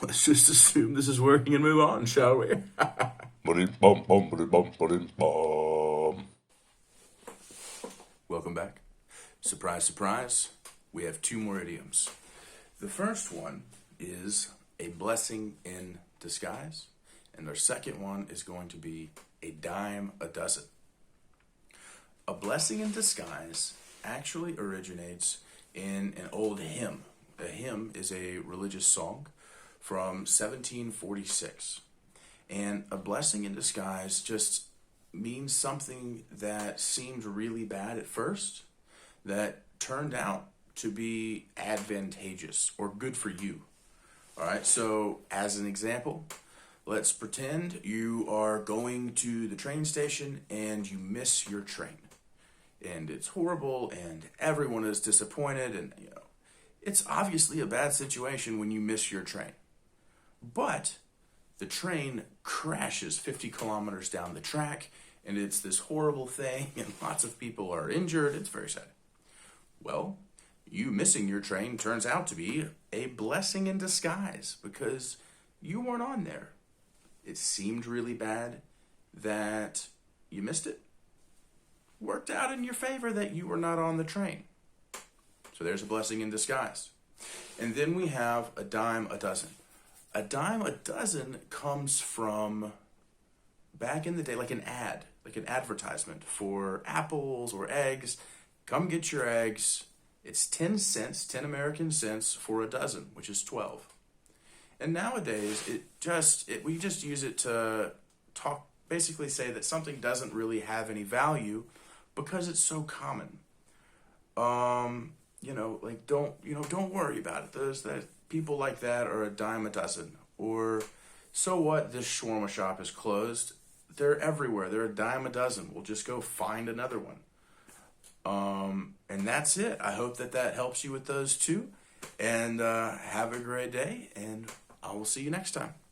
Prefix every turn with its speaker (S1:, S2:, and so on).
S1: Let's just assume this is working and move on, shall we? Welcome back. Surprise, surprise. We have two more idioms. The first one is a blessing in disguise, and our second one is going to be a dime a dozen. A blessing in disguise actually originates in an old hymn. A hymn is a religious song from 1746. And a blessing in disguise just means something that seemed really bad at first that turned out to be advantageous or good for you. All right, so as an example, let's pretend you are going to the train station and you miss your train. And it's horrible and everyone is disappointed and it's obviously a bad situation when you miss your train. But the train crashes 50 kilometers down the track and it's this horrible thing and lots of people are injured. It's very sad. Well, you missing your train turns out to be a blessing in disguise because you weren't on there. It seemed really bad that you missed it. Worked out in your favor that you were not on the train. So there's a blessing in disguise. And then we have a dime a dozen. A dime a dozen comes from back in the day, like an ad, like an advertisement for apples or eggs. Come get your eggs. It's 10 cents, 10 American cents for a dozen, which is 12. And nowadays, we just use it to basically say that something doesn't really have any value because it's so common. Don't worry about it. There's that people like that are a dime a dozen. Or, so what, this shawarma shop is closed. They're everywhere. They're a dime a dozen. We'll just go find another one. And that's it. I hope that helps you with those two. And have a great day, and I will see you next time.